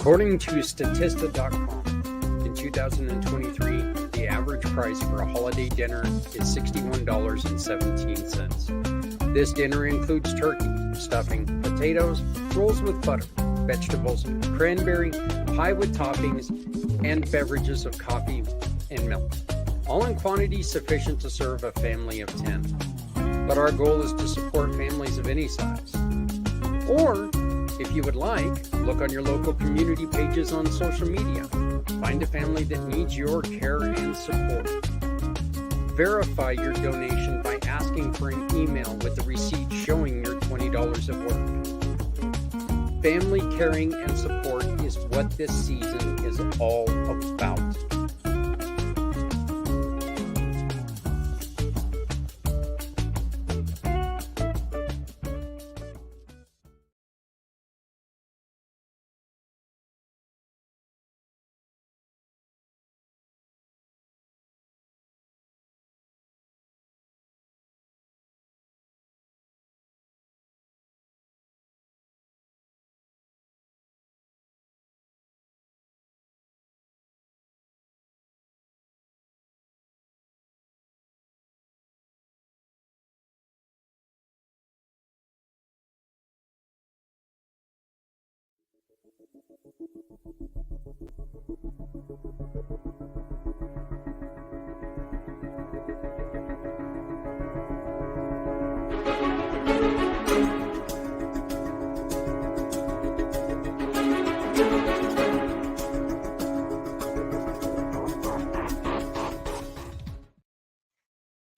According to Statista.com, in 2023, the average price for a holiday dinner is $61.17. This dinner includes turkey, stuffing, potatoes, rolls with butter, vegetables, cranberry, pie with toppings, and beverages of coffee and milk, all in quantity sufficient to serve a family of 10. But our goal is to support families of any size. Or, if you would like, look on your local community pages on social media. Find a family that needs your care and support. Verify your donation by asking for an email with a receipt showing your $20 of work. Family caring and support is what this season is all about.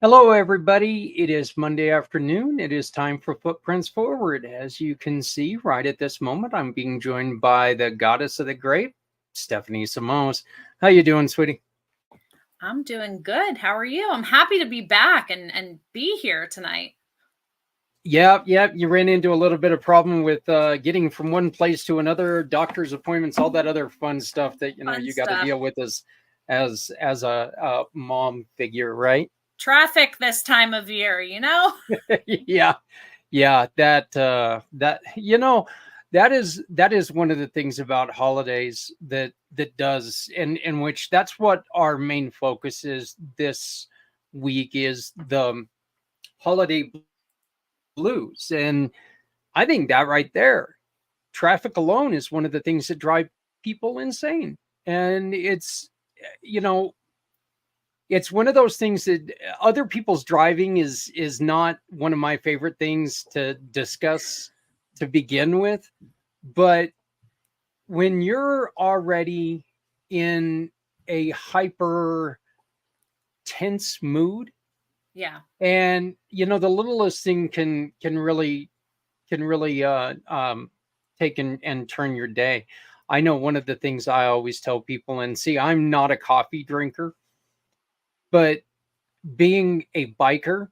Hello, everybody. It is Monday afternoon. It is time for Footprints Forward. As you can see right at this moment, I'm being joined by the goddess of the grape, Stephanie Simos. How you doing, sweetie? I'm doing good. How are you? I'm happy to be back and be here tonight. Yeah. You ran into a little bit of problem with getting from one place to another, doctor's appointments, all that other fun stuff that you got to deal with as a mom figure, right? Traffic this time of year, Yeah. That is one of the things about holidays that does, in which that's what our main focus is this week, is the holiday blues. And I think that right there, traffic alone is one of the things that drive people insane. And it's one of those things that other people's driving is not one of my favorite things to discuss to begin with. But when you're already in a hyper tense mood, yeah, and the littlest thing can really take and turn your day. I know one of the things I always tell people, and see, I'm not a coffee drinker, but being a biker,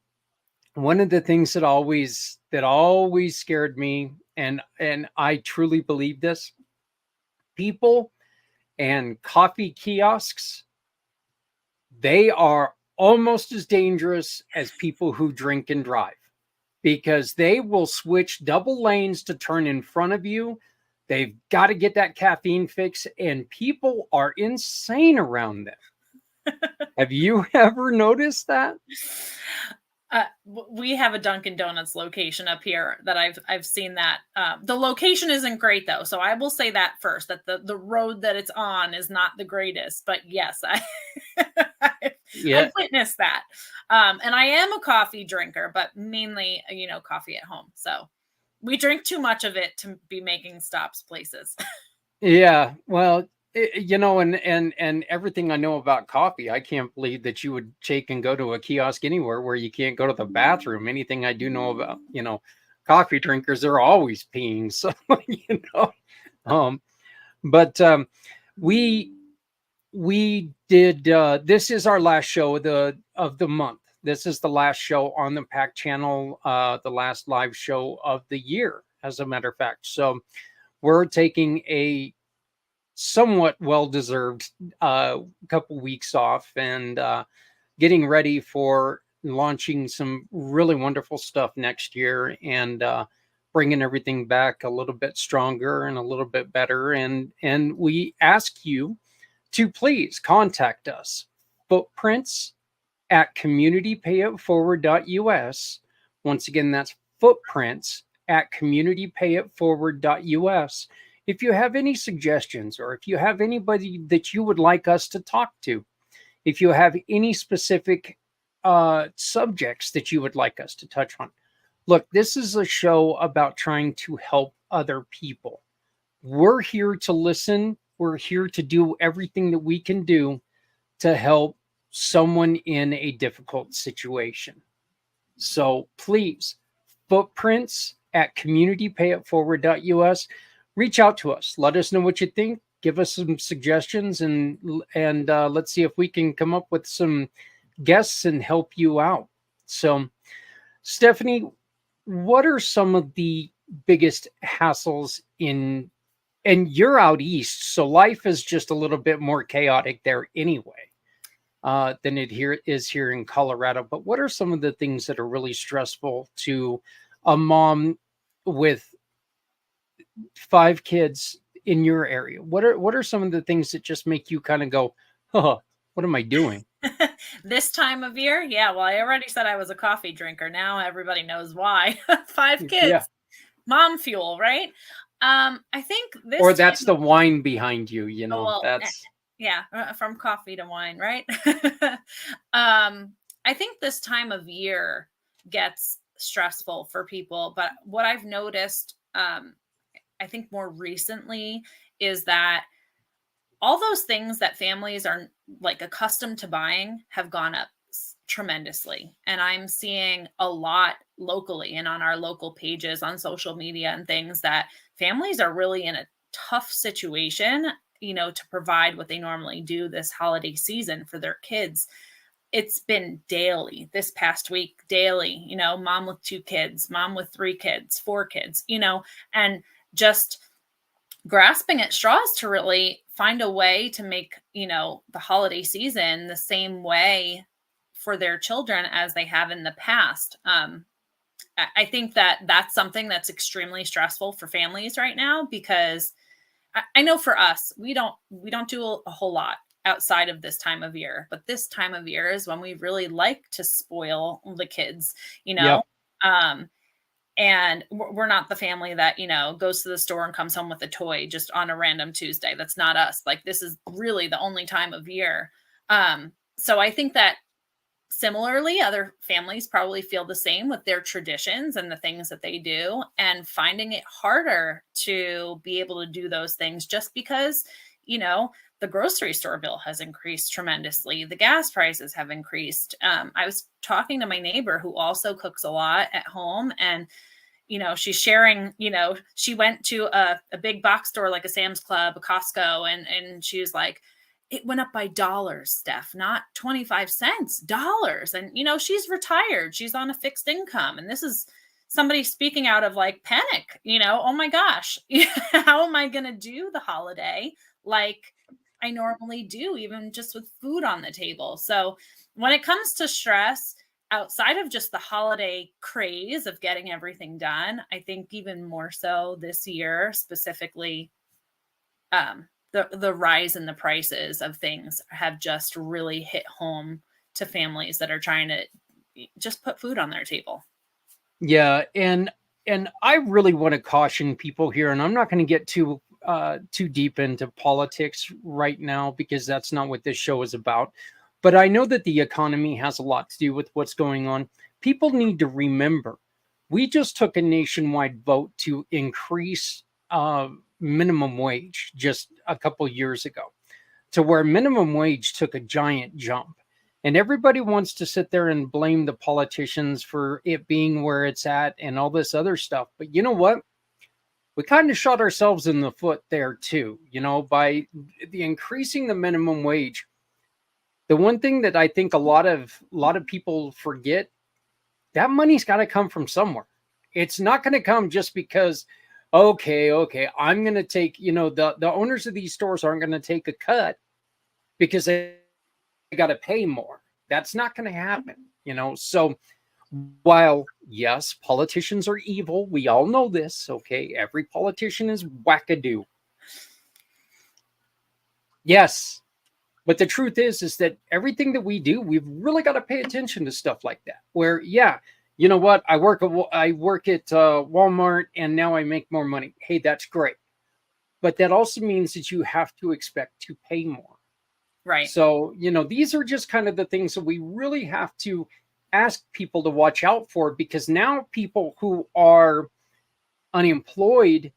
one of the things that always scared me, and I truly believe this, people and coffee kiosks, they are almost as dangerous as people who drink and drive, because they will switch double lanes to turn in front of you. They've got to get that caffeine fix, and people are insane around them. Have you ever noticed that? We have a Dunkin' Donuts location up here that I've seen that. The location isn't great though, so I will say that first, that the road that it's on is not the greatest. But yes, I've witnessed that. And I am a coffee drinker, but mainly coffee at home. So we drink too much of it to be making stops places. Yeah, well, and everything I know about coffee, I can't believe that you would take and go to a kiosk anywhere where you can't go to the bathroom. Anything I do know about, coffee drinkers, they're always peeing. So, but we did, this is our last show of the month. This is the last show on the PAC channel, the last live show of the year, as a matter of fact. So we're taking a somewhat well-deserved couple weeks off and getting ready for launching some really wonderful stuff next year. And bringing everything back a little bit stronger and a little bit better. And we ask you to please contact us. Footprints at communitypayitforward.us. Once again, that's footprints at communitypayitforward.us. If you have any suggestions, or if you have anybody that you would like us to talk to, if you have any specific subjects that you would like us to touch on. Look, this is a show about trying to help other people. We're here to listen. We're here to do everything that we can do to help someone in a difficult situation. So please, footprints at communitypayitforward.us. Reach out to us. Let us know what you think. Give us some suggestions, and let's see if we can come up with some guests and help you out. So, Stephanie, what are some of the biggest hassles and you're out east, so life is just a little bit more chaotic there anyway, than it is here in Colorado. But what are some of the things that are really stressful to a mom with 5 kids in your area? What are some of the things that just make you kind of go, oh, what am I doing? This time of year? Yeah, well, I already said I was a coffee drinker. Now everybody knows why. 5 kids. Yeah. Mom fuel, right? I think this Or that's the wine behind you, that's yeah, from coffee to wine, right? I think this time of year gets stressful for people, but what I've noticed, I think more recently, is that all those things that families are like accustomed to buying have gone up tremendously. And I'm seeing a lot locally and on our local pages on social media and things that families are really in a tough situation, to provide what they normally do this holiday season for their kids. It's been daily this past week, daily, mom with 2 kids, mom with 3 kids, 4 kids, and just grasping at straws to really find a way to make, the holiday season the same way for their children as they have in the past. I think that that's something that's extremely stressful for families right now, because I know for us, we don't do a whole lot outside of this time of year, but this time of year is when we really like to spoil the kids, Yep. And we're not the family that, goes to the store and comes home with a toy just on a random Tuesday. That's not us. Like, this is really the only time of year. So I think that similarly, other families probably feel the same with their traditions and the things that they do, and finding it harder to be able to do those things just because, the grocery store bill has increased tremendously. The gas prices have increased. I was talking to my neighbor who also cooks a lot at home, and she's sharing, she went to a big box store like a Sam's Club, a Costco, and she was like, it went up by dollars, Steph, not 25 cents, dollars. And, she's retired. She's on a fixed income. And this is somebody speaking out of like panic, oh my gosh, how am I going to do the holiday like I normally do, even just with food on the table? So when it comes to stress, outside of just the holiday craze of getting everything done, I think even more so this year, specifically, the rise in the prices of things have just really hit home to families that are trying to just put food on their table. Yeah, and I really want to caution people here, and I'm not going to get too deep into politics right now, because that's not what this show is about. But I know that the economy has a lot to do with what's going on. People need to remember, we just took a nationwide vote to increase minimum wage just a couple years ago, to where minimum wage took a giant jump. And everybody wants to sit there and blame the politicians for it being where it's at and all this other stuff. But you know what? We kind of shot ourselves in the foot there too, by the increasing the minimum wage. The one thing that I think a lot of people forget, that money's got to come from somewhere. It's not going to come just because, okay, I'm going to take, the owners of these stores aren't going to take a cut because they got to pay more. That's not going to happen, So While, yes, politicians are evil, we all know this, okay? Every politician is wackadoo. Yes, but the truth is that everything that we do, we've really got to pay attention to stuff like that. Where, yeah, you know what? I work at Walmart, and now I make more money. Hey, that's great. But that also means that you have to expect to pay more. Right. So, these are just kind of the things that we really have to ask people to watch out for, because now people who are unemployed,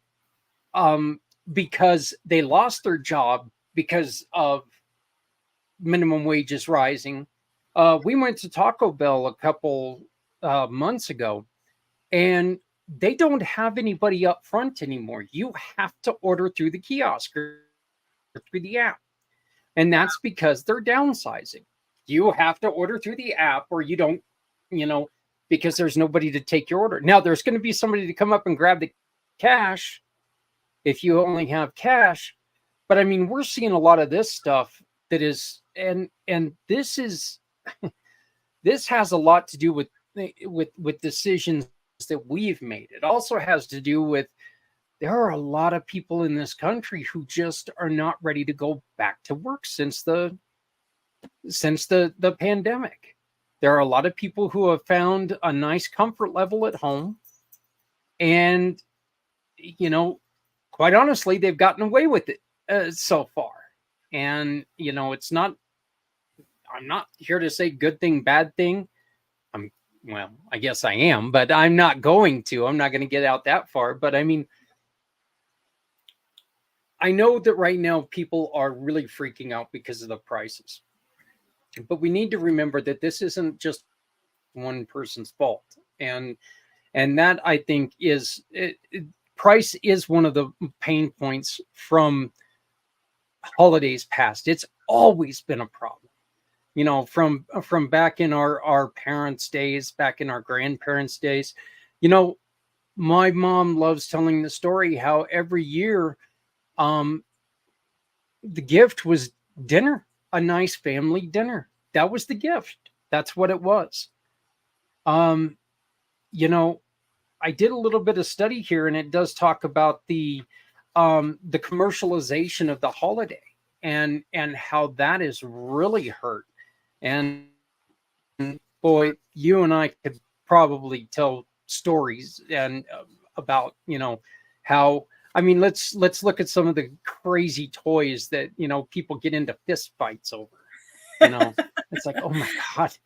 um, because they lost their job because of minimum wages rising. We went to Taco Bell a couple months ago, and they don't have anybody up front anymore. You have to order through the kiosk or through the app. And that's because they're downsizing. You have to order through the app, or you don't, you know, because there's nobody to take your order. Now, there's going to be somebody to come up and grab the cash if you only have cash. But I mean, we're seeing a lot of this stuff that is, and this is, this has a lot to do with decisions that we've made. It also has to do with, there are a lot of people in this country who just are not ready to go back to work since the pandemic. There are a lot of people who have found a nice comfort level at home, and quite honestly, they've gotten away with it so far. And it's not. I'm not here to say good thing, bad thing. Well, I guess I am, but I'm not going to. I'm not going to get out that far. But I mean, I know that right now people are really freaking out because of the prices. But we need to remember that this isn't just one person's fault. And that, I think, price is one of the pain points from holidays past. It's always been a problem. From back in our parents' days, back in our grandparents' days. My mom loves telling the story how every year the gift was dinner, a nice family dinner. That was the gift. That's what it was. Um, I did a little bit of study here, and it does talk about the commercialization of the holiday, and how that is really hurt. And boy, you and I could probably tell stories and about how. I mean, let's look at some of the crazy toys that people get into fist fights over. It's like, oh my god.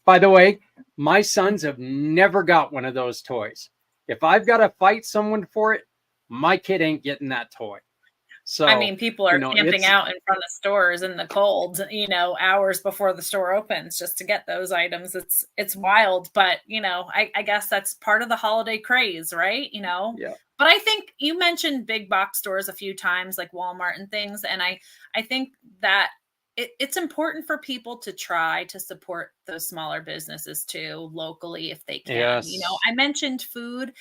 By the way, my sons have never got one of those toys. If I've got to fight someone for it, my kid ain't getting that toy. So, I mean, people are camping out in front of stores in the cold, hours before the store opens just to get those items. It's wild, but I guess that's part of the holiday craze, right? Yeah. But I think you mentioned big box stores a few times, like Walmart and things, and I think that it's important for people to try to support those smaller businesses too, locally, if they can. Yes. I mentioned food.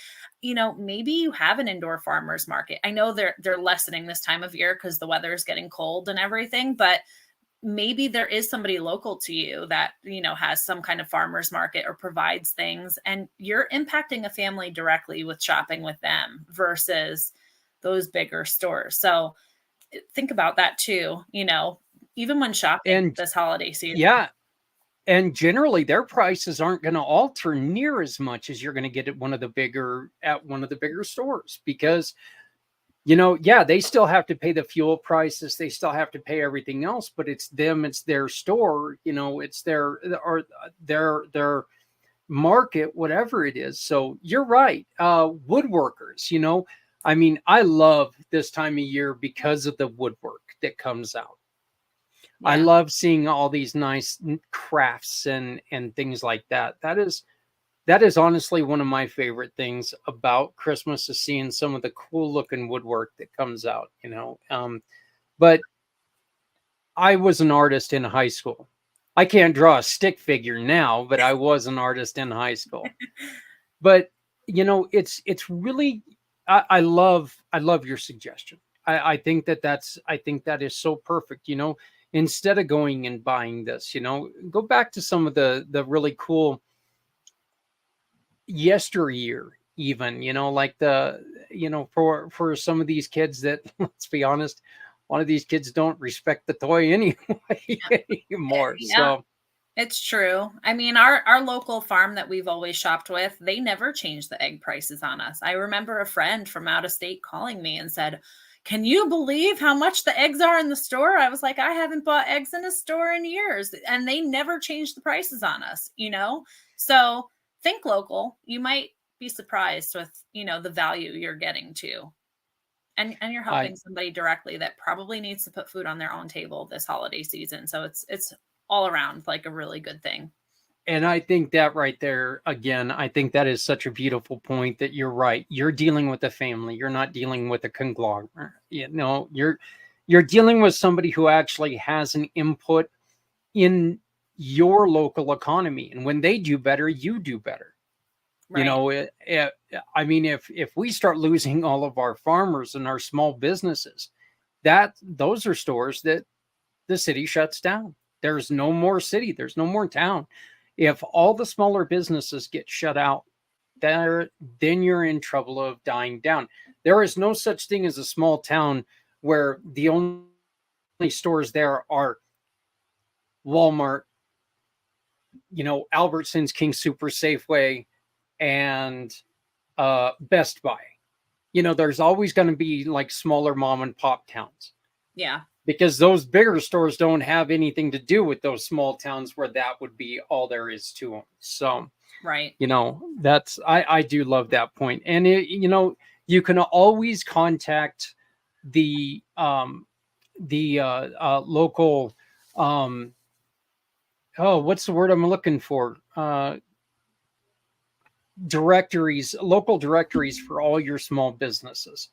Maybe you have an indoor farmers market. I know they're lessening this time of year because the weather is getting cold and everything, but maybe there is somebody local to you that has some kind of farmers market or provides things, and you're impacting a family directly with shopping with them versus those bigger stores. So think about that too, even when shopping this holiday season. Yeah. And generally their prices aren't going to alter near as much as you're going to get at one of the bigger stores, because they still have to pay the fuel prices, they still have to pay everything else, but it's their store, it's their market, whatever it is. So you're right. Woodworkers, I mean, I love this time of year because of the woodwork that comes out. Yeah. I love seeing all these nice crafts and things like that. That is honestly one of my favorite things about Christmas, is seeing some of the cool looking woodwork that comes out, but I was an artist in high school. I can't draw a stick figure now, but I was an artist in high school. But it's really, I love your suggestion. I think that is so perfect. Instead of going and buying this, go back to some of the really cool yesteryear, even, like for some of these kids that, let's be honest, a lot of these kids don't respect the toy anyway anymore. Yeah. So It's true. I mean, our local farm that we've always shopped with, they never changed the egg prices on us. I remember a friend from out of state calling me and said, "Can you believe how much the eggs are in the store?" I was like, "I haven't bought eggs in a store in years." And they never changed the prices on us, you know? So think local. You might be surprised with, the value you're getting to. And you're I helping somebody directly that probably needs to put food on their own table this holiday season. So it's all around like a really good thing. and I think that right there, again, I think that is such a beautiful point, that you're right. You're dealing with a family. You're not dealing with a conglomerate. You're dealing with somebody who actually has an input in your local economy. And when they do better, you do better. Right. I mean, if we start losing all of our farmers and our small businesses, that those are stores that the city shuts down. There's no more city. There's no more town. If all the smaller businesses get shut out, there then you're in trouble of dying down. There is no such thing as a small town where the only stores there are Walmart, Albertsons, King Super, Safeway, and Best Buy. There's always going to be like smaller mom and pop towns, Yeah. because those bigger stores don't have anything to do with those small towns where that would be all there is to them. So, Right. that's, I do love that point. And you can always contact the local, um oh, what's the word I'm looking for? Directories, local directories for all your small businesses.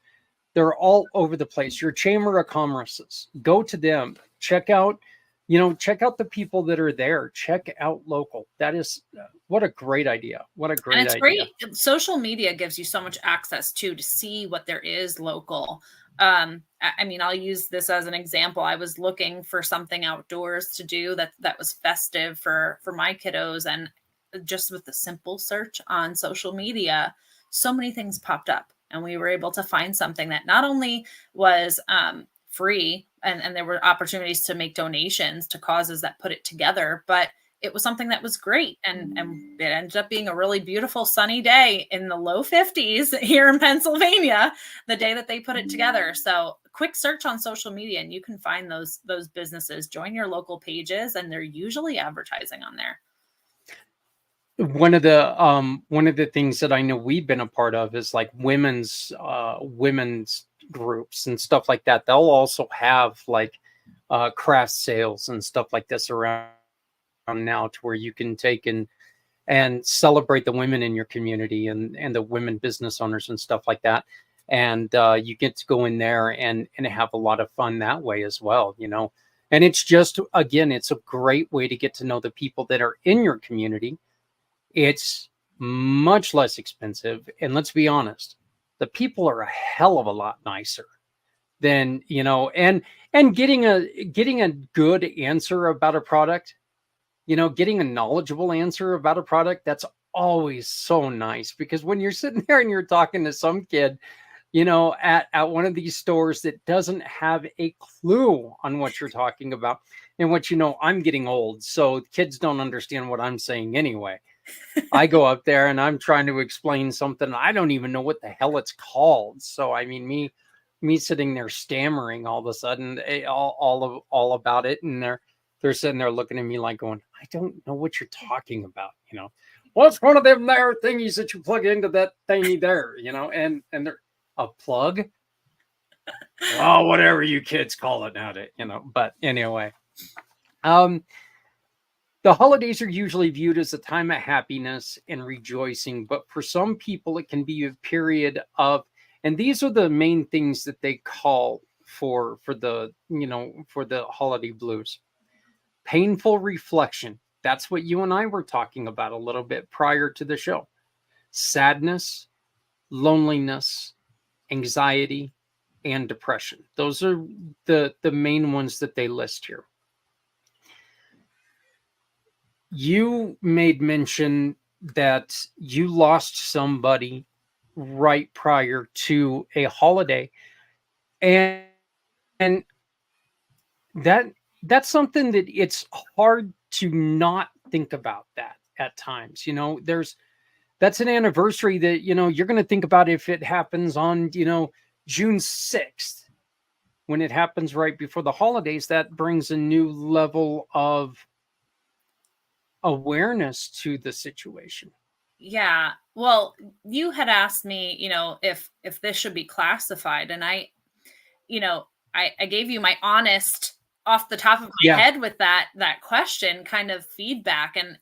They're all over the place. Your chamber of commerces, go to them, check out the people that are there, check out local. That is, what a great idea. What a And great it's idea. great. Social media gives you so much access to see what there is local. I mean, I'll use this as an example. I was looking for something outdoors to do that was festive for my kiddos, and just with the simple search on social media, so many things popped up, and we were able to find something that not only was free, and there were opportunities to make donations to causes that put it together, but it was something that was great. And it ended up being a really beautiful sunny day in the low 50s here in Pennsylvania, the day that they put it together. So quick search on social media and you can find those businesses. Join your local pages, and they're usually advertising on there. One of the things that I know we've been a part of is like women's groups and stuff like that. They'll also have like craft sales and stuff like this around now, to where you can take and celebrate the women in your community, and the women business owners and stuff like that. And you get to go in there and have a lot of fun that way as well. And it's just, again, it's a great way to get to know the people that are in your community. It's much less expensive, and let's be honest, the people are a hell of a lot nicer than, and getting a good answer about a product, getting a knowledgeable answer about a product, that's always so nice. Because when you're sitting there and you're talking to some kid, at one of these stores that doesn't have a clue on what you're talking about, and I'm getting old, so kids don't understand what I'm saying anyway. I go up there and I'm trying to explain something, I don't even know what the hell it's called. So I mean, me sitting there stammering all of a sudden, all about it, and they're sitting there looking at me like going, I don't know what you're talking about. What's one of them there thingies that you plug into that thingy there, and they're a plug. Oh, whatever you kids call it nowadays, But anyway, the holidays are usually viewed as a time of happiness and rejoicing, but for some people, it can be a period of, and these are the main things that they call for the holiday blues: painful reflection. That's what you and I were talking about a little bit prior to the show. Sadness, loneliness, anxiety, and depression. Those are the main ones that they list here. You made mention that you lost somebody right prior to a holiday, and that that's something that it's hard to not think about that at times. That's an anniversary that you're going to think about if it happens on June 6th, when it happens right before the holidays. That brings a new level of awareness to the situation. Yeah. Well, you had asked me, if this should be classified, and you know, I gave you my honest off the top of my Yeah. head with that question kind of feedback, and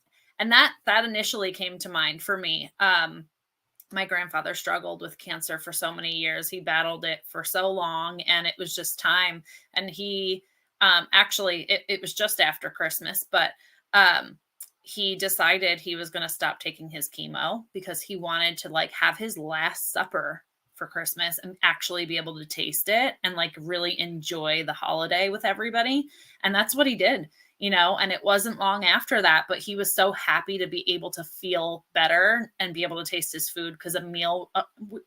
that initially came to mind for me. My grandfather struggled with cancer for so many years. He battled it for so long, and it was just time. And he actually it was just after Christmas, but um he decided he was going to stop taking his chemo because he wanted to like have his last supper for Christmas and actually be able to taste it and like really enjoy the holiday with everybody. And that's what he did, and it wasn't long after that, but he was so happy to be able to feel better and be able to taste his food, because a meal,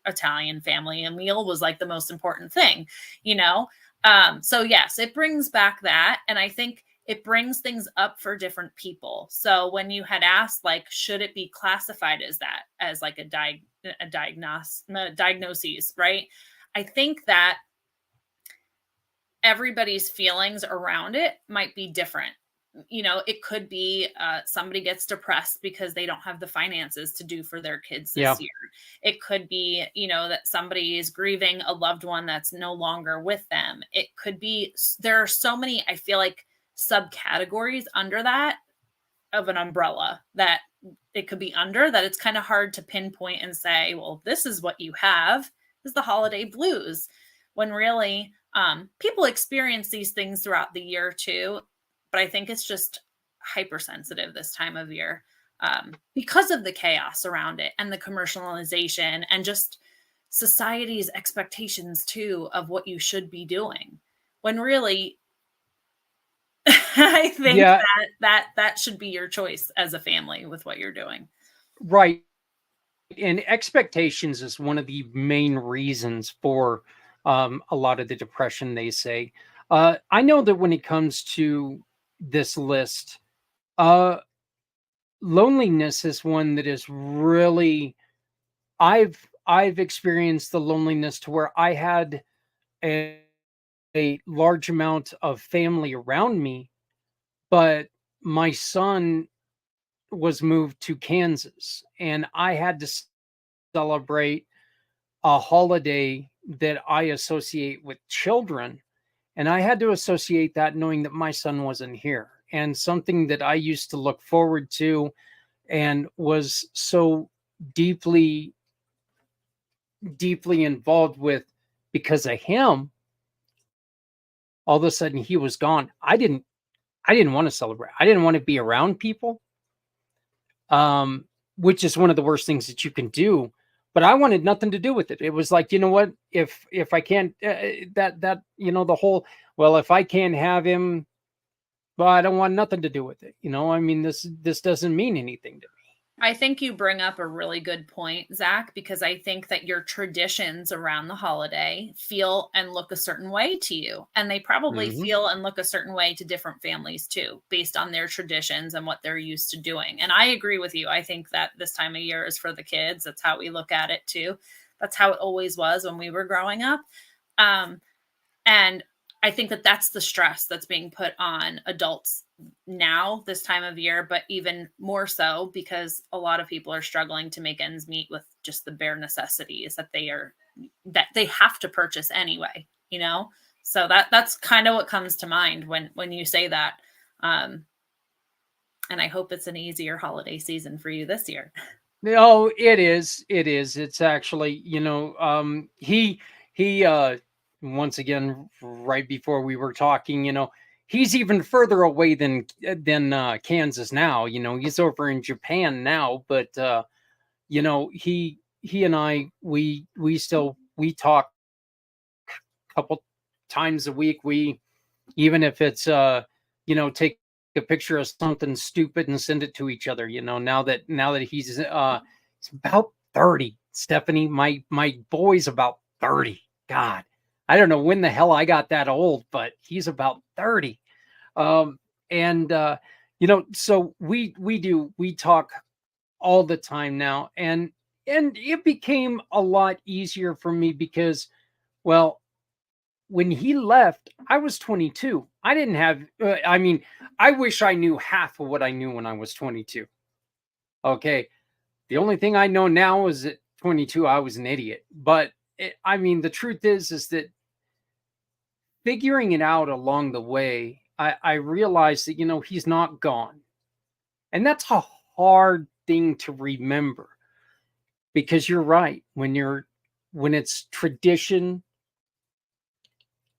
Italian family, a meal was like the most important thing, you know? So yes, it brings back that. And I think it brings things up for different people. So when you had asked, like, should it be classified as that, as like a diagnosis, right? I think that everybody's feelings around it might be different. It could be somebody gets depressed because they don't have the finances to do for their kids this year. It could be, that somebody is grieving a loved one that's no longer with them. It could be, there are so many, I feel like, subcategories under that of an umbrella that it could be under, that it's kind of hard to pinpoint and say, well, this is what you have, is the holiday blues, when really people experience these things throughout the year too. But I think it's just hypersensitive this time of year because of the chaos around it and the commercialization and just society's expectations too of what you should be doing, when really I think that should be your choice as a family with what you're doing. Right. And expectations is one of the main reasons for a lot of the depression, they say. I know that when it comes to this list, uh, loneliness is one that is really, I've experienced the loneliness to where I had a, a large amount of family around me, but my son was moved to Kansas, and I had to celebrate a holiday that I associate with children. And I had to associate that knowing that my son wasn't here, and something that I used to look forward to and was so deeply, deeply involved with because of him. All of a sudden he was gone. I didn't want to celebrate. I didn't want to be around people. Um, which is one of the worst things that you can do. But I wanted nothing to do with it. It was like, you know what? If I can't, the whole, well, if I can't have him, well, I don't want nothing to do with it. I mean, this doesn't mean anything to me. I think you bring up a really good point, Zach, because I think that your traditions around the holiday feel and look a certain way to you. And they probably feel and look a certain way to different families too, based on their traditions and what they're used to doing. And I agree with you. I think that this time of year is for the kids. That's how we look at it too. That's how it always was when we were growing up. And I think that that's the stress that's being put on adults now this time of year, but even more so because a lot of people are struggling to make ends meet with just the bare necessities that they have to purchase anyway, So that's kind of what comes to mind when you say that. And I hope it's an easier holiday season for you this year. Oh, it is. It is. It's actually, he once again, right before we were talking, he's even further away than Kansas now. He's over in Japan now, but he and I, we talk a couple times a week. We, even if it's take a picture of something stupid and send it to each other. Now that he's about 30, Stephanie, my boy's about 30. God, I don't know when the hell I got that old, but he's about 30. And so we talk all the time now, and it became a lot easier for me because, well, when he left, I was 22. I didn't have, I wish I knew half of what I knew when I was 22. Okay. The only thing I know now is at 22, I was an idiot. But the truth is that figuring it out along the way, I realized that, he's not gone. And that's a hard thing to remember, because you're right. When it's tradition,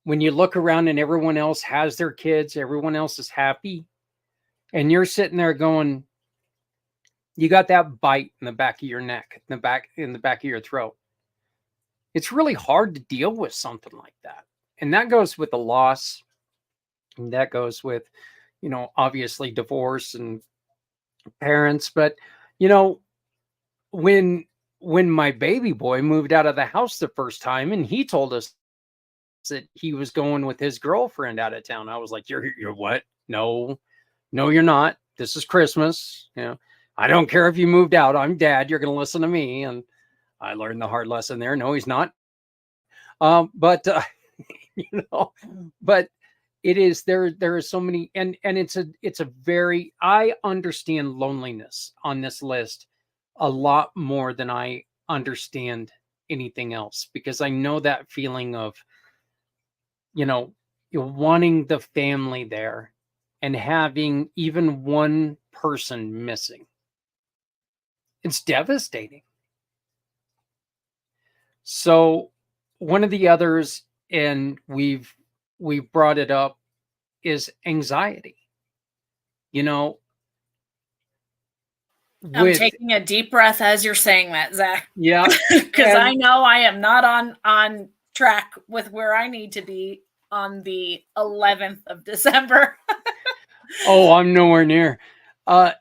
when you look around and everyone else has their kids, everyone else is happy, and you're sitting there going, you got that bite in the back of your neck, in the back of your throat. It's really hard to deal with something like that. And that goes with the loss. And that goes with, obviously divorce and parents. But, when my baby boy moved out of the house the first time and he told us that he was going with his girlfriend out of town, I was like, you're what? No, you're not. This is Christmas. I don't care if you moved out. I'm dad. You're going to listen to me. And I learned the hard lesson there. No, he's not. But but it is, there are so many, and it's a very, I understand loneliness on this list a lot more than I understand anything else, because I know that feeling of, you're wanting the family there and having even one person missing. It's devastating. So one of the others, and we've brought it up, is anxiety. I'm taking a deep breath as you're saying that, Zach. Yeah. Because I know I am not on track with where I need to be on the 11th of December. Oh, I'm nowhere near. But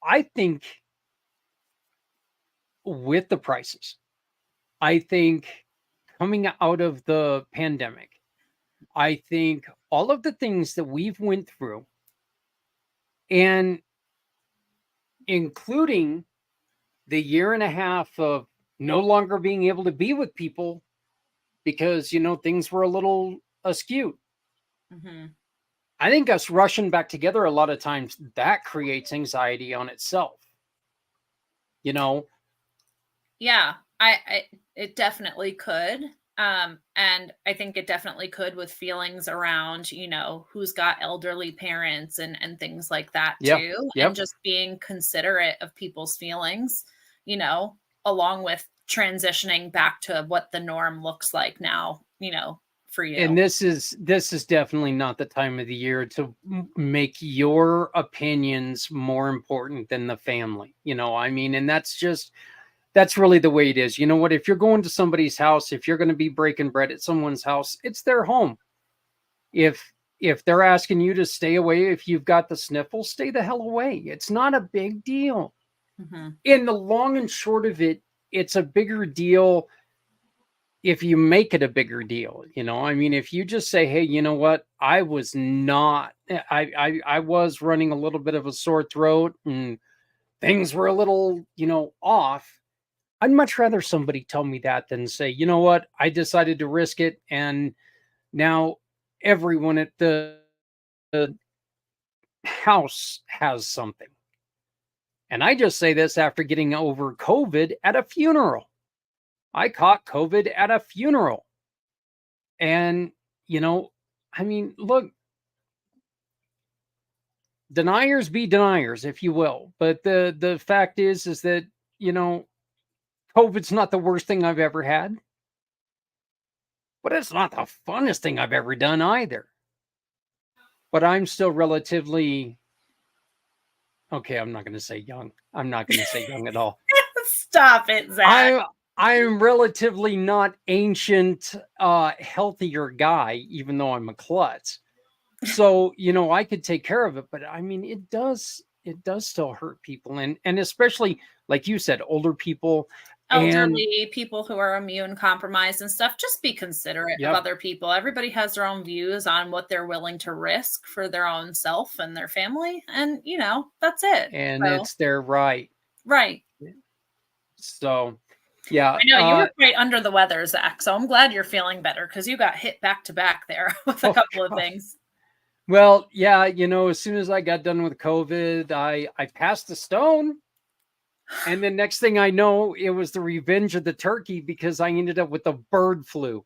I think with the prices, I think coming out of the pandemic, I think all of the things that we've went through, and including the year and a half of no longer being able to be with people because, things were a little askew. Mm-hmm. I think us rushing back together a lot of times, that creates anxiety on itself. Yeah, it definitely could. And I think it definitely could with feelings around, who's got elderly parents and things like that too. Yep. And just being considerate of people's feelings, along with transitioning back to what the norm looks like now, for you. And this is definitely not the time of the year to make your opinions more important than the family, and that's really the way it is. You know what? If you're going to somebody's house, if you're going to be breaking bread at someone's house, it's their home. If they're asking you to stay away, if you've got the sniffles, stay the hell away. It's not a big deal. Mm-hmm. In the long and short of it, it's a bigger deal if you make it a bigger deal. If you just say, hey, you know what? I was running a little bit of a sore throat and things were a little, off. I'd much rather somebody tell me that than say, you know what, I decided to risk it, and now everyone at the house has something. And I just say this after getting over COVID at a funeral. I caught COVID at a funeral. And, look, deniers be deniers, if you will. But the fact is that, COVID's not the worst thing I've ever had, but it's not the funnest thing I've ever done either. But I'm still relatively, okay, I'm not going to say young. I'm not going to say young at all. Stop it, Zach. I'm relatively not ancient, healthier guy, even though I'm a klutz. So, I could take care of it, but I mean, it does still hurt people, and especially like you said, older people. And Elderly people who are immune compromised and stuff. Just be considerate of yep, other people. Everybody has their own views on what they're willing to risk for their own self and their family, and that's it. and So it's their right. right. So, yeah, I know you were quite under the weather, Zach, so I'm glad you're feeling better because you got hit back to back there with a oh couple of gosh. things. Well, yeah, as soon as I got done with COVID, I passed the stone. And the next thing I know, it was the revenge of the turkey because I ended up with the bird flu.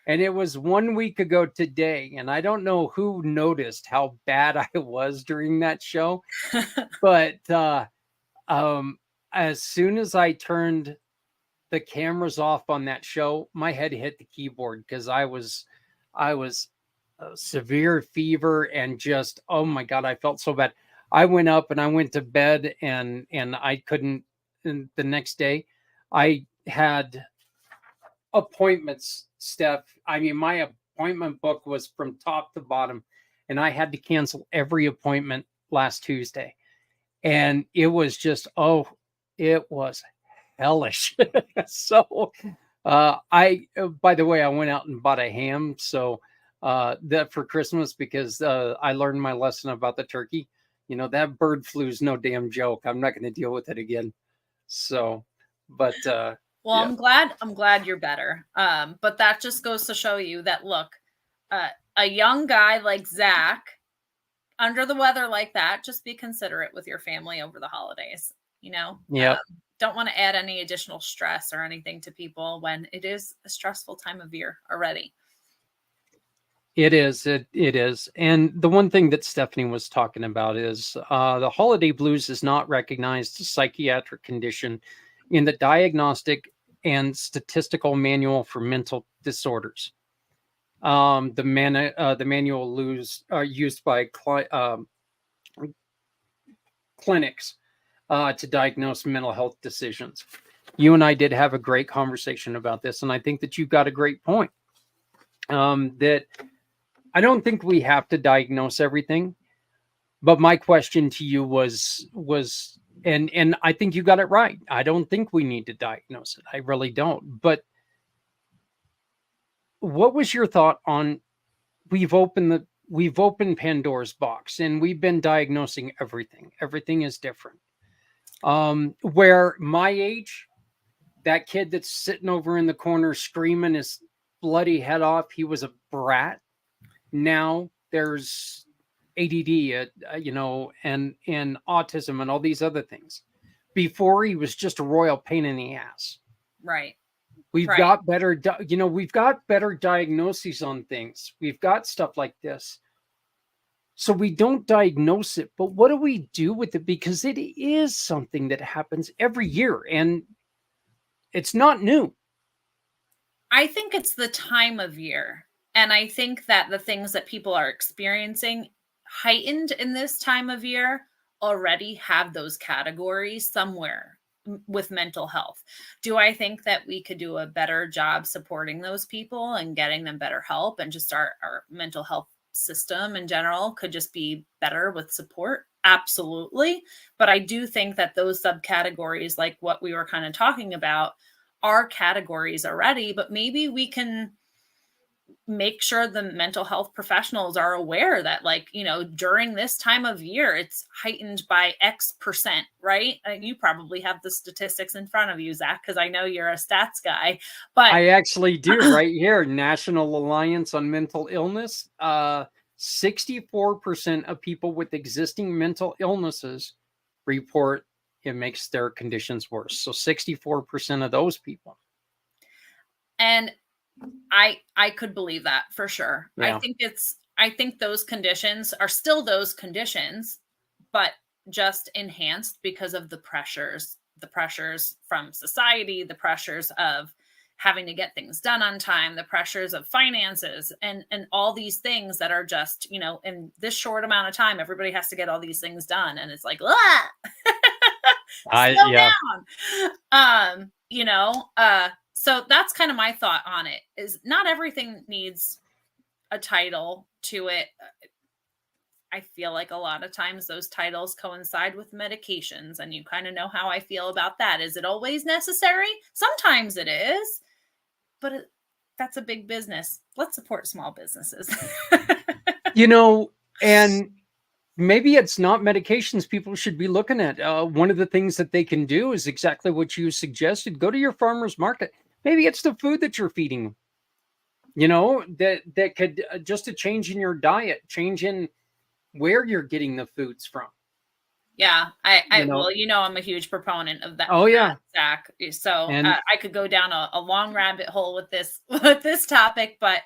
And it was 1 week ago today. And I don't know who noticed how bad I was during that show. But as soon as I turned the cameras off on that show, my head hit the keyboard because I was severe fever and just, oh my God, I felt so bad. I went up and I went to bed, and I couldn't. And the next day, I had appointments, Steph. I mean, my appointment book was from top to bottom, and I had to cancel every appointment last Tuesday. And it was just, it was hellish. So, by the way, I went out and bought a ham. So, that for Christmas, because I learned my lesson about the turkey. That bird flu is no damn joke. I'm not going to deal with it again. So, but Well, yeah, I'm glad you're better. But that just goes to show you that look, a young guy like Zach under the weather like that, just be considerate with your family over the holidays. yeah, Don't want to add any additional stress or anything to people when it is a stressful time of year already. it is. It is. And the one thing that Stephanie was talking about is the holiday blues is not recognized as a psychiatric condition in the Diagnostic and Statistical Manual for Mental Disorders. The manual used by clinics to diagnose mental health decisions. You and I did have a great conversation about this, and I think that you've got a great point. That I don't think we have to diagnose everything, but my question to you was, and I think you got it right. I don't think we need to diagnose it. I really don't. But what was your thought on we've opened Pandora's box and we've been diagnosing everything. Everything is different. Where my age, that kid that's sitting over in the corner screaming his bloody head off, he was a brat. Now there's ADD, and autism and all these other things. Before he was just a royal pain in the ass. Right. We've Right. got better, we've got better diagnoses on things. We've got stuff like this. So we don't diagnose it, but what do we do with it? Because it is something that happens every year and it's not new. I think it's the time of year. And I think that the things that people are experiencing heightened in this time of year already have those categories somewhere with mental health. Do I think that we could do a better job supporting those people and getting them better help, and just our mental health system in general could just be better with support? Absolutely. But I do think that those subcategories, like what we were kind of talking about, are categories already, but maybe we can make sure the mental health professionals are aware that, like, during this time of year, it's heightened by X%, right? You probably have the statistics in front of you, Zach, because I know you're a stats guy, but I actually do right here. National Alliance on Mental Illness. 64% of people with existing mental illnesses report it makes their conditions worse. So 64% of those people. and I could believe that for sure. Yeah. I think those conditions are still those conditions, but just enhanced because of the pressures from society, the pressures of having to get things done on time, the pressures of finances, and all these things that are just, in this short amount of time, everybody has to get all these things done. And it's like, ah! Slow Yeah. down. So that's kind of my thought on it, is not everything needs a title to it. I feel like a lot of times those titles coincide with medications, and you kind of know how I feel about that. Is it always necessary? Sometimes it is, but that's a big business. Let's support small businesses. And maybe it's not medications people should be looking at. One of the things that they can do is exactly what you suggested. Go to your farmer's market. Maybe it's the food that you're feeding them, that could just a change in your diet, change in where you're getting the foods from. Yeah, well, I'm a huge proponent of that. Oh yeah, Zach. So I could go down a long rabbit hole with this topic, but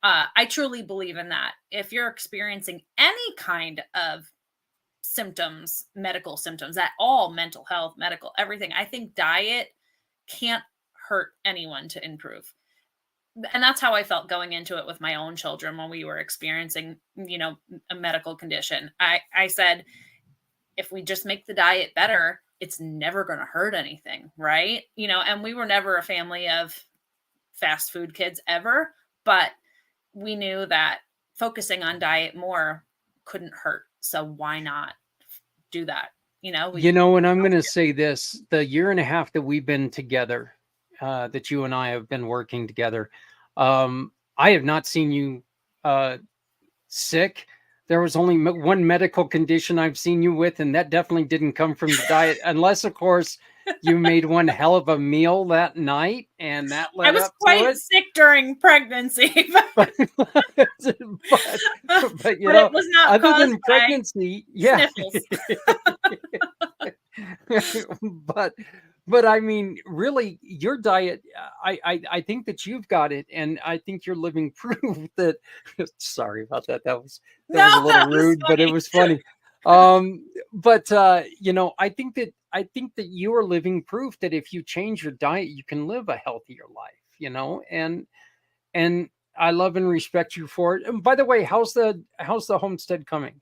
I truly believe in that. If you're experiencing any kind of symptoms, medical symptoms at all, mental health, medical, everything, I think diet can't hurt anyone to improve. And that's how I felt going into it with my own children when we were experiencing, a medical condition. I said, if we just make the diet better, it's never going to hurt anything, right? And we were never a family of fast food kids ever, but we knew that focusing on diet more couldn't hurt. So why not do that? And I'm going to say this, the year and a half that we've been together, that you and I have been working together, I have not seen you sick. There was only one medical condition I've seen you with, and that definitely didn't come from the diet, unless, of course, you made one hell of a meal that night, and that led up to it. I was quite sick during pregnancy, but it was not other than pregnancy, yeah. But I mean, really, your diet, I think that you've got it, and I think you're living proof that. Sorry about that. That was a little rude, but it was funny. But I think that you are living proof that if you change your diet, you can live a healthier life. And I love and respect you for it. And by the way, how's the homestead coming?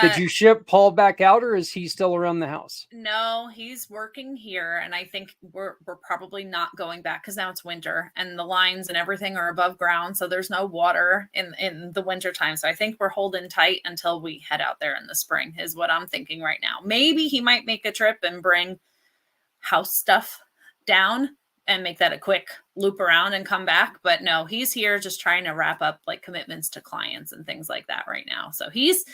Did you ship Paul back out, or is he still around the house? No, he's working here, and I think we're probably not going back because now it's winter and the lines and everything are above ground, so there's no water in the winter time. So I think we're holding tight until we head out there in the spring is what I'm thinking right now. Maybe he might make a trip and bring house stuff down and make that a quick loop around and come back. But no, he's here just trying to wrap up like commitments to clients and things like that right now. So he's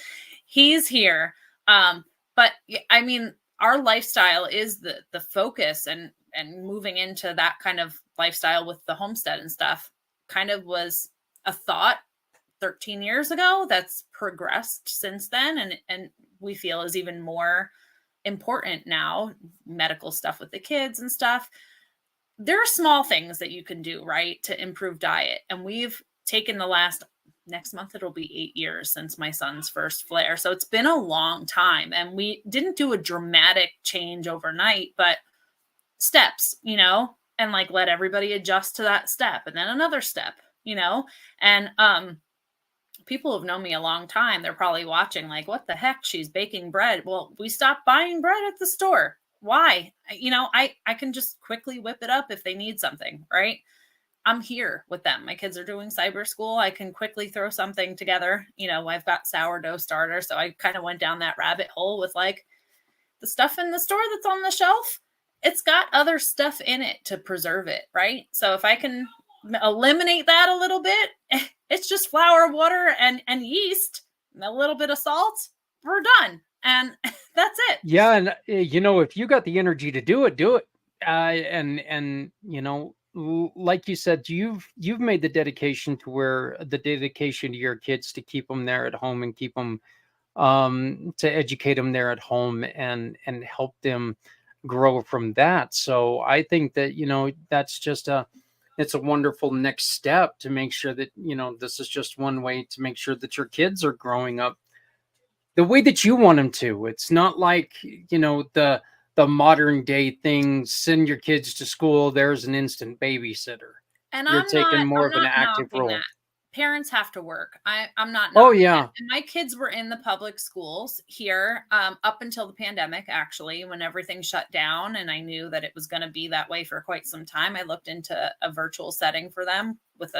here. But I mean, our lifestyle is the focus, and moving into that kind of lifestyle with the homestead and stuff kind of was a thought 13 years ago that's progressed since then. And we feel is even more important now, medical stuff with the kids and stuff. There are small things that you can do, right, to improve diet. And we've taken next month, it'll be 8 years since my son's first flare. So it's been a long time, and we didn't do a dramatic change overnight, but steps, and like let everybody adjust to that step and then another step, and people have known me a long time. They're probably watching like, what the heck? She's baking bread. Well, we stopped buying bread at the store. Why? I can just quickly whip it up if they need something, right? I'm here with them. My kids are doing cyber school. I can quickly throw something together. I've got sourdough starter. So I kind of went down that rabbit hole with like the stuff in the store that's on the shelf. It's got other stuff in it to preserve it, right? So if I can eliminate that a little bit, it's just flour, water, and yeast, and a little bit of salt. We're done. And that's it. Yeah. And if you got the energy to do it, do it. And like you said, you've made the dedication to your kids to keep them there at home and keep them, to educate them there at home and help them grow from that. So I think that, that's just it's a wonderful next step to make sure that, this is just one way to make sure that your kids are growing up the way that you want them to. It's not like, the modern day thing, send your kids to school, there's an instant babysitter. And you're taking more of an active role. That. Parents have to work. I'm not. Oh yeah. And my kids were in the public schools here up until the pandemic, actually, when everything shut down, and I knew that it was going to be that way for quite some time. I looked into a virtual setting for them with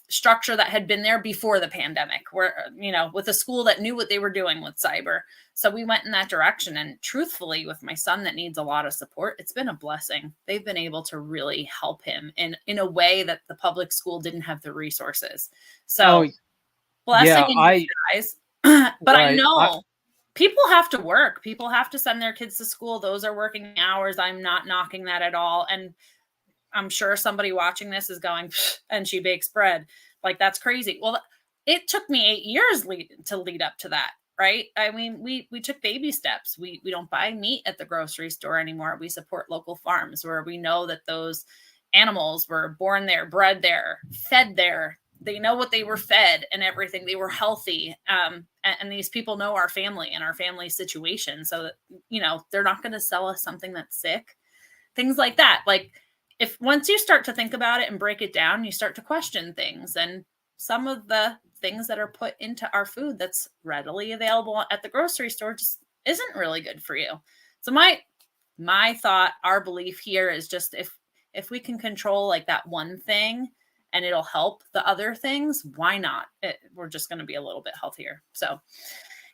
structure that had been there before the pandemic, where, with a school that knew what they were doing with cyber. So we went in that direction. And truthfully, with my son that needs a lot of support, it's been a blessing. They've been able to really help him in a way that the public school didn't have the resources. So blessing in disguise. But I know people have to work. People have to send their kids to school. Those are working hours. I'm not knocking that at all. And I'm sure somebody watching this is going, and she bakes bread. Like, that's crazy. Well, it took me 8 years to lead up to that, right? I mean, we took baby steps. We don't buy meat at the grocery store anymore. We support local farms where we know that those animals were born there, bred there, fed there. They know what they were fed and everything. They were healthy. And these people know our family and our family situation. So that, they're not going to sell us something that's sick. Things like that. Like, if once you start to think about it and break it down, you start to question things. And some of the things that are put into our food that's readily available at the grocery store just isn't really good for you. So my thought, our belief here is just if we can control like that one thing and it'll help the other things, why not? We're just going to be a little bit healthier. So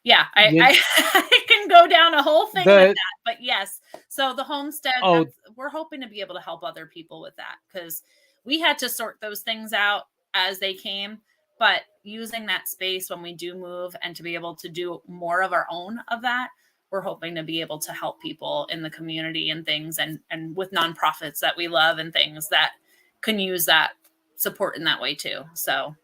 yeah, I can go down a whole thing with that, but yes. So the homestead, we're hoping to be able to help other people with that, because we had to sort those things out as they came, but using that space when we do move and to be able to do more of our own of that, we're hoping to be able to help people in the community and things, and with nonprofits that we love and things that can use that support in that way too. So.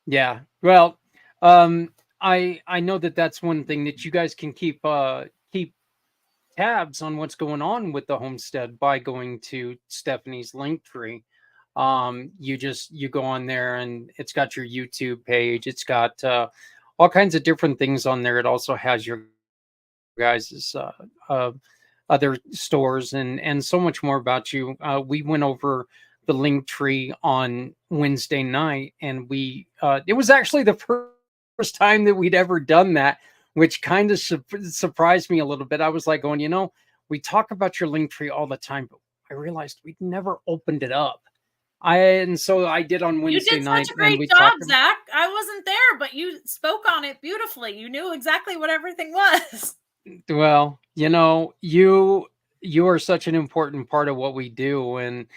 Yeah. Well, I know that's one thing that you guys can keep tabs on what's going on with the homestead by going to Stephanie's Linktree. You go on there and it's got your YouTube page. It's got all kinds of different things on there. It also has your guys' other stores and so much more about you. We went over the Linktree on Wednesday night, and it was actually the first time that we'd ever done that, which kind of surprised me a little bit. I was like going, we talk about your Linktree all the time, but I realized we'd never opened it up. So I did on Wednesday night. You did such a great job, Zach. I wasn't there, but you spoke on it beautifully. You knew exactly what everything was. Well, you are such an important part of what we do, and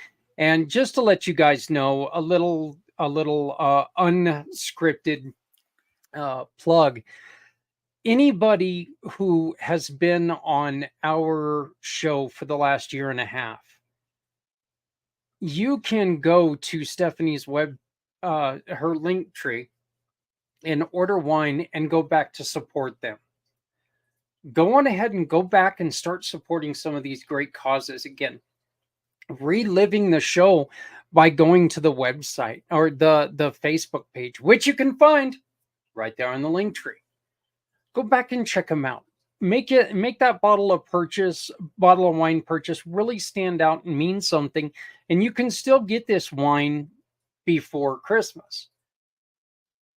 just to let you guys know, a little unscripted plug. Anybody who has been on our show for the last year and a half, you can go to Stephanie's her Linktree and order wine and go back to support them. Go on ahead and go back and start supporting some of these great causes again. Reliving the show by going to the website or the Facebook page, which you can find right there on the Linktree. Go back and check them out. Make that bottle of wine purchase really stand out and mean something. And you can still get this wine before Christmas.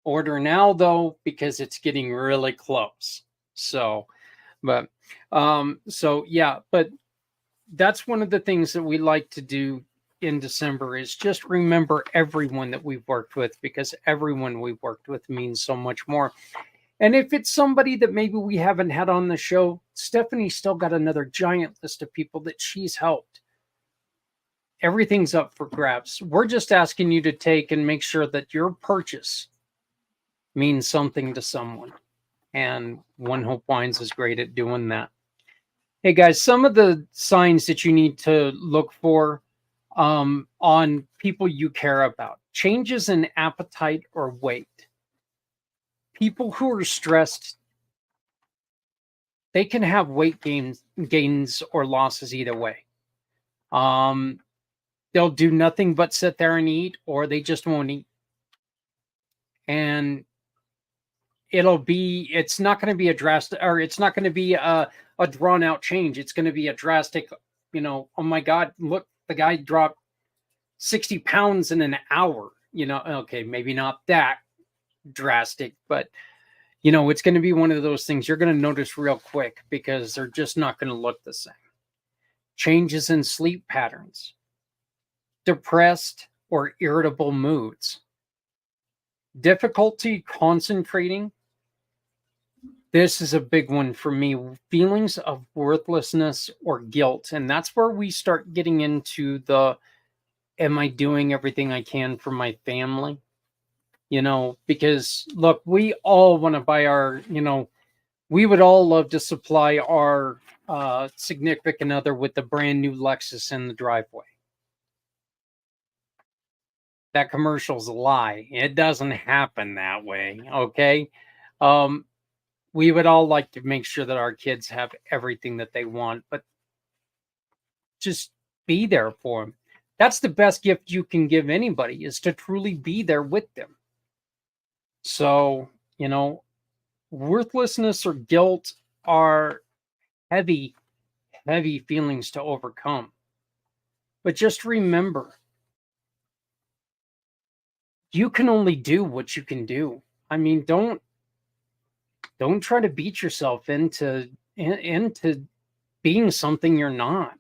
Order now though, because it's getting really close. But that's one of the things that we like to do in December is just remember everyone that we've worked with, because everyone we've worked with means so much more. And if it's somebody that maybe we haven't had on the show, Stephanie's still got another giant list of people that she's helped. Everything's up for grabs. We're just asking you to take and make sure that your purchase means something to someone. And One Hope Wines is great at doing that. Hey guys, some of the signs that you need to look for on people you care about: changes in appetite or weight. People who are stressed, they can have weight gains or losses either way. They'll do nothing but sit there and eat, or they just won't eat. And it's not going to be a drastic, or it's not going to be a drawn out change. It's going to be a drastic, oh my God, look, the guy dropped 60 pounds in an hour, okay, maybe not that drastic, but it's going to be one of those things you're going to notice real quick, because they're just not going to look the same. Changes in sleep patterns, depressed, or irritable moods. Difficulty concentrating. This is a big one for me. Feelings of worthlessness or guilt. And that's where we start getting into the, am I doing everything I can for my family? Because look, we all want to buy our, we would all love to supply our significant other with the brand new Lexus in the driveway. That commercial's a lie. It doesn't happen that way. Okay. We would all like to make sure that our kids have everything that they want, but just be there for them. That's the best gift you can give anybody, is to truly be there with them. So, worthlessness or guilt are heavy, heavy feelings to overcome. But just remember, you can only do what you can do. I mean, don't try to beat yourself into being something you're not.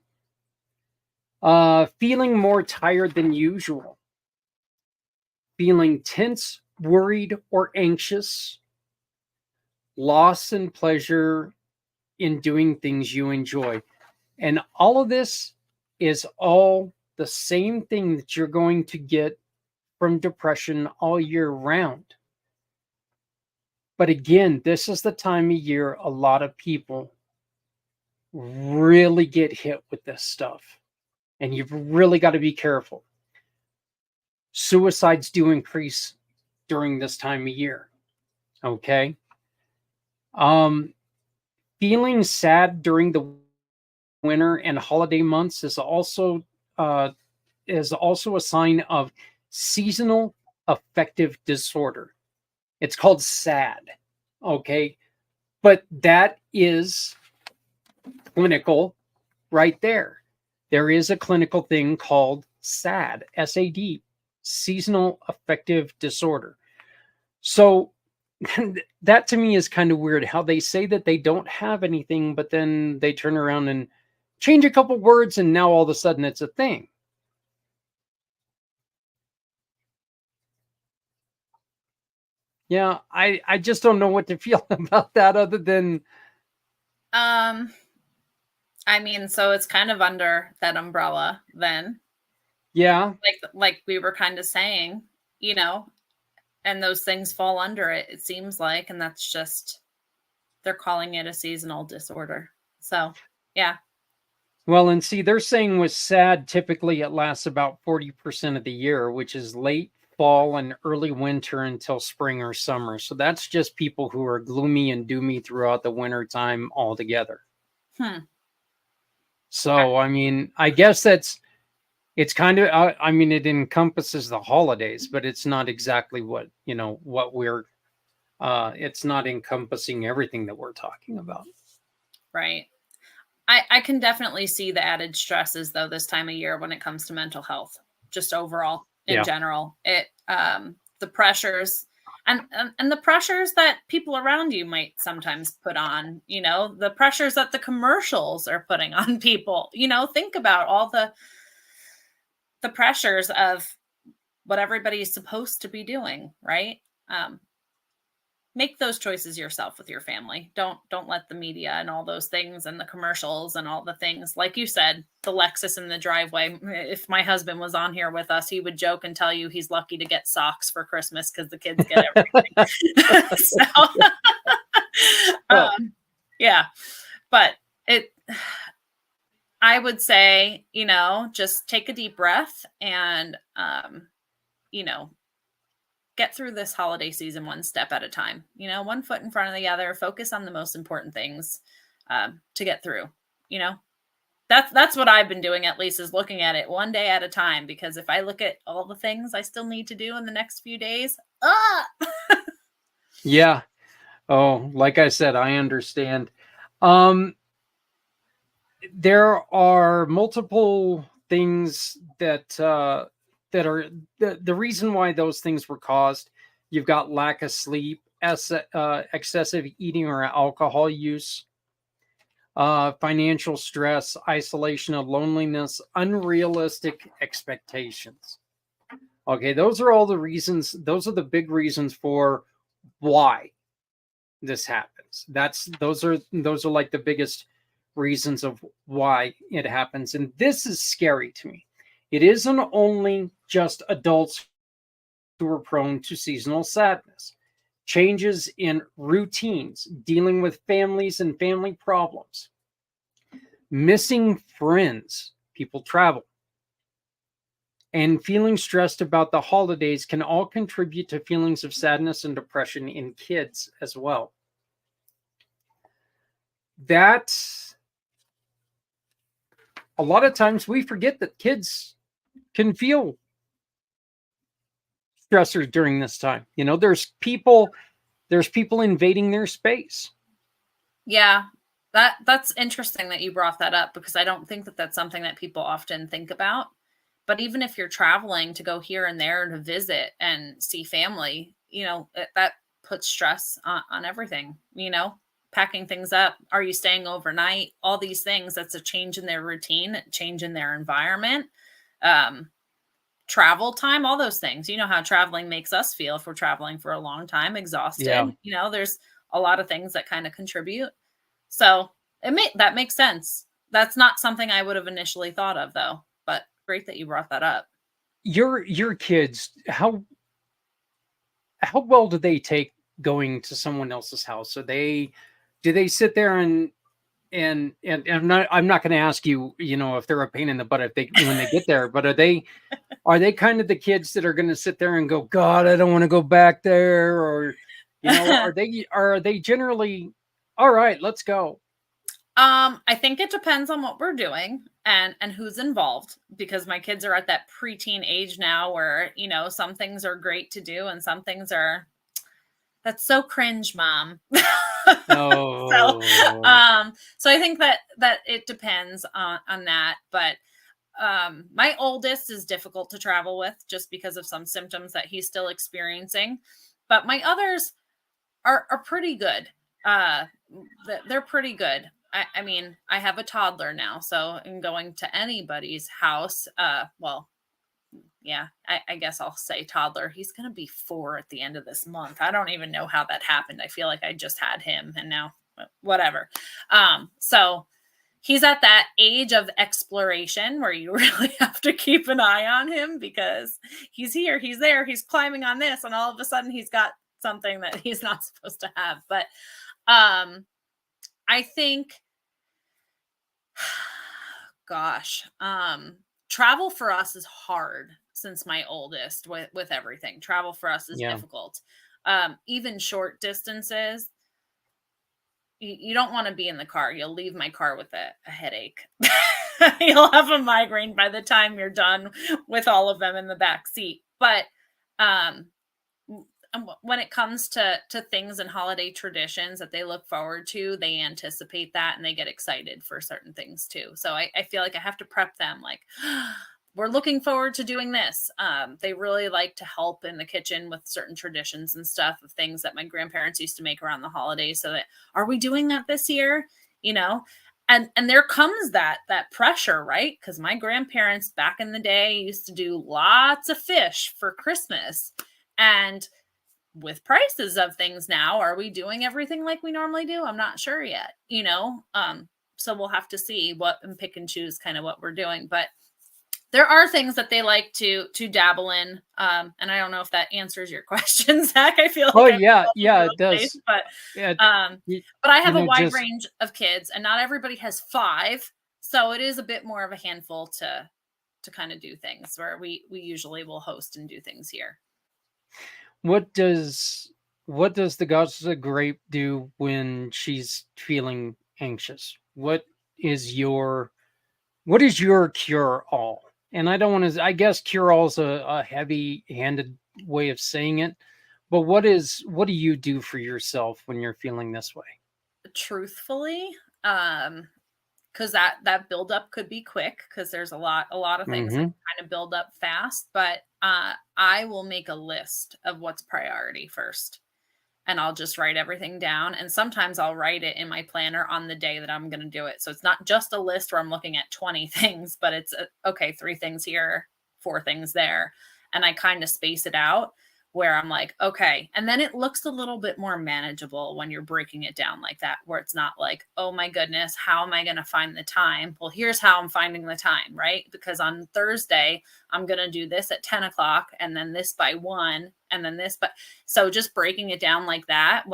Feeling more tired than usual. Feeling tense, worried, or anxious. Loss and pleasure in doing things you enjoy. And all of this is all the same thing that you're going to get from depression all year round. But again, this is the time of year a lot of people really get hit with this stuff. And you've really got to be careful. Suicides do increase during this time of year. Okay. Feeling sad during the winter and holiday months is also a sign of seasonal affective disorder. It's called SAD. Okay. But that is clinical right there. There is a clinical thing called SAD, SAD, seasonal affective disorder. So that to me is kind of weird, how they say that they don't have anything, but then they turn around and change a couple words and now all of a sudden it's a thing. Yeah, I just don't know what to feel about that other than I mean, so it's kind of under that umbrella then. Yeah. Like we were kind of saying, and those things fall under it, it seems like, and that's just, they're calling it a seasonal disorder. So, yeah. Well, and see, they're saying with SAD, typically it lasts about 40% of the year, which is late fall and early winter until spring or summer. So that's just people who are gloomy and doomy throughout the winter time altogether. So, I mean, I guess it's kind of, I mean, it encompasses the holidays, but it's not exactly what we're, it's not encompassing everything that we're talking about. Right. I can definitely see the added stresses though this time of year when it comes to mental health, just overall in general. It the pressures and the pressures that people around you might sometimes put on, the pressures that the commercials are putting on people. Think about all the pressures of what everybody's supposed to be doing, right? Make those choices yourself with your family. Don't let the media and all those things and the commercials and all the things, like you said, the Lexus in the driveway. If my husband was on here with us, he would joke and tell you he's lucky to get socks for Christmas because the kids get everything. Yeah, but I would say, just take a deep breath and, get through this holiday season one step at a time, one foot in front of the other, focus on the most important things to get through, that's what I've been doing, at least, is looking at it one day at a time, because if I look at all the things I still need to do in the next few days, Yeah. Oh, like I said, I understand. There are multiple things that are the reason why those things were caused. You've got lack of sleep, excessive eating or alcohol use, financial stress, isolation of loneliness, unrealistic expectations. Okay, those are all the reasons. Those are the big reasons for why this happens. Those are like the biggest reasons of why it happens. And this is scary to me. It isn't only just adults who are prone to seasonal sadness. Changes in routines, dealing with families and family problems, missing friends, people travel, and feeling stressed about the holidays can all contribute to feelings of sadness and depression in kids as well. That a lot of times we forget that kids can feel stressors during this time. There's people invading their space. Yeah, that's interesting that you brought that up, because I don't think that that's something that people often think about. But even if you're traveling to go here and there to visit and see family, that puts stress on everything, packing things up. Are you staying overnight? All these things, that's a change in their routine, change in their environment, travel time, all those things. You know how traveling makes us feel if we're traveling for a long time, exhausted. Yeah. There's a lot of things that kind of contribute. So that makes sense. That's not something I would have initially thought of, though. But great that you brought that up. Your kids, how well do they take going to someone else's house? Do they sit there and I'm not going to ask you, if they're a pain in the butt if they when they get there, but are they kind of the kids that are going to sit there and go, God, I don't want to go back there, or are they generally all right, let's go? I think it depends on what we're doing and who's involved, because my kids are at that preteen age now where, some things are great to do and some things are, that's so cringe, mom. Oh. So I think that it depends on that. But my oldest is difficult to travel with just because of some symptoms that he's still experiencing. But my others are pretty good. They're pretty good. I mean, I have a toddler now, so in going to anybody's house, well, yeah, I guess I'll say toddler. He's going to be 4 at the end of this month. I don't even know how that happened. I feel like I just had him and now whatever. So he's at that age of exploration where you really have to keep an eye on him, because he's here, he's there, he's climbing on this, and all of a sudden he's got something that he's not supposed to have. But I think, gosh, travel for us is hard since my oldest with everything. Travel for us is difficult. Even short distances, you don't want to be in the car. You'll leave my car with a headache. You'll have a migraine by the time you're done with all of them in the back seat. But when it comes to things and holiday traditions that they look forward to, they anticipate that and they get excited for certain things too. So I feel like I have to prep them, like, we're looking forward to doing this. They really like to help in the kitchen with certain traditions and stuff of things that my grandparents used to make around the holidays. So that, are we doing that this year? And there comes that pressure, right? Because my grandparents back in the day used to do lots of fish for Christmas. And with prices of things now, are we doing everything like we normally do? I'm not sure yet, so we'll have to see and pick and choose kind of what we're doing. But there are things that they like to dabble in. And I don't know if that answers your question, Zach. I feel like it does. But I have a wide range of kids, and not everybody has 5. So it is a bit more of a handful to kind of do things, where we usually will host and do things here. What does the goddess grape do when she's feeling anxious? What is your cure all? And I don't want to, I guess cure all is a heavy-handed way of saying it, but what do you do for yourself when you're feeling this way? Truthfully, because that buildup could be quick, because there's a lot of things that kind of build up fast. But I will make a list of what's priority first, and I'll just write everything down. And sometimes I'll write it in my planner on the day that I'm going to do it. So it's not just a list where I'm looking at 20 things, but it's okay, 3 things here, 4 things there. and I kind of space it out where I'm like, okay. And then it looks a little bit more manageable when you're breaking it down like that, where it's not like, oh my goodness, how am I going to find the time? Well, here's how I'm finding the time, right? Because on Thursday, I'm going to do this at 10 o'clock and then this by 1 and then this. But so just breaking it down like that,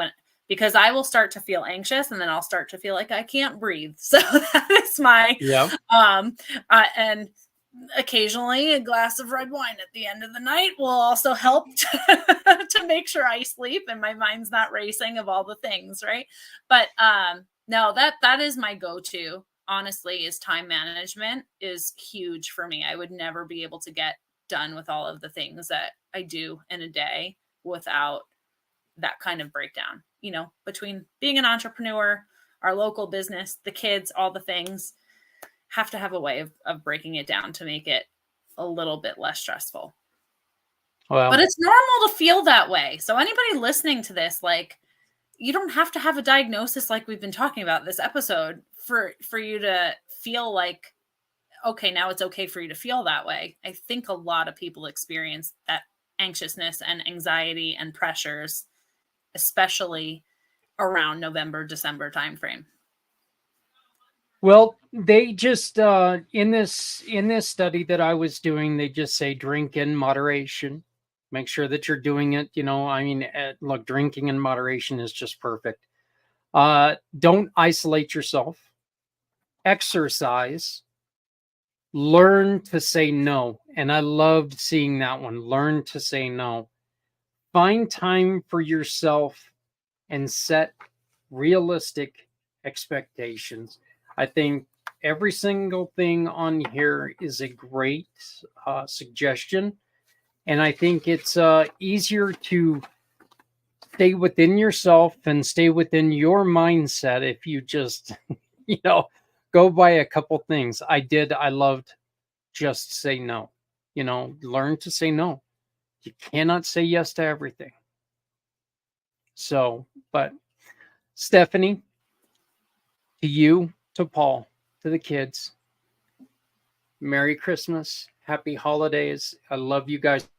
because I will start to feel anxious and then I'll start to feel like I can't breathe. So that is my, and occasionally a glass of red wine at the end of the night will also help to make sure I sleep and my mind's not racing of all the things, right? But no, that is my go-to, honestly, is time management is huge for me. I would never be able to get done with all of the things that I do in a day without that kind of breakdown, between being an entrepreneur, our local business, the kids, all the things. Have to have a way of breaking it down to make it a little bit less stressful. Well, but it's normal to feel that way. So anybody listening to this, like, you don't have to have a diagnosis like we've been talking about this episode for you to feel like, okay, now it's okay for you to feel that way. I think a lot of people experience that anxiousness and anxiety and pressures, especially around November, December timeframe. Well, they just in this study that I was doing, they just say drink in moderation. Make sure that you're doing it. Look, drinking in moderation is just perfect. Don't isolate yourself. Exercise. Learn to say no. And I loved seeing that one. Learn to say no. Find time for yourself and set realistic expectations. I think every single thing on here is a great suggestion. And I think it's easier to stay within yourself and stay within your mindset if you just, go by a couple things. I loved just say no. Learn to say no. You cannot say yes to everything. So, but Stephanie, to you, to Paul, to the kids, Merry Christmas, Happy Holidays. I love you guys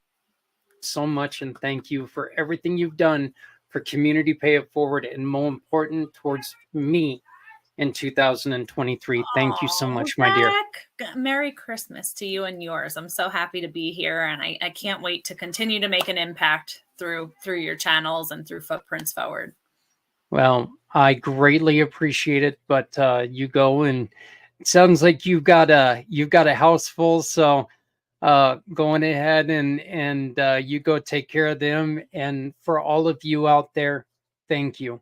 so much, and thank you for everything you've done for Community Pay It Forward, and more important, towards me in 2023. Thank you so much, my dear. Merry Christmas to you and yours. I'm so happy to be here, and I can't wait to continue to make an impact through your channels and through Footprints Forward. Well, I greatly appreciate it, but you go, and it sounds like you've got a house full, so going ahead and you go take care of them. And for all of you out there, thank you.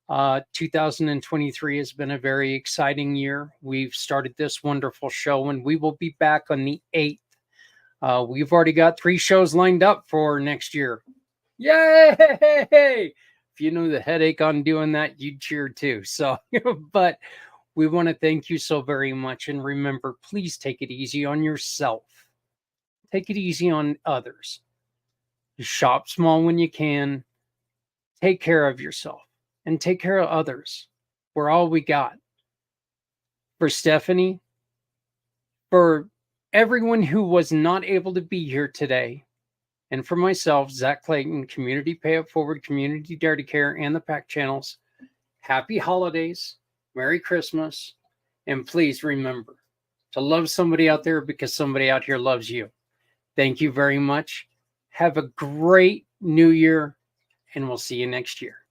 2023 has been a very exciting year. We've started this wonderful show, and we will be back on the 8th. We've already got 3 shows lined up for next year. Yay! If you knew the headache on doing that, you'd cheer too. So, but we want to thank you so very much. And remember, please take it easy on yourself. Take it easy on others. Shop small when you can. Take care of yourself and take care of others. We're all we got. For Stephanie, for everyone who was not able to be here today, and for myself, Zak Clayton, Community Pay It Forward, Community Dare to Care, and the PAC channels, happy holidays, Merry Christmas, and please remember to love somebody out there because somebody out here loves you. Thank you very much. Have a great new year, and we'll see you next year.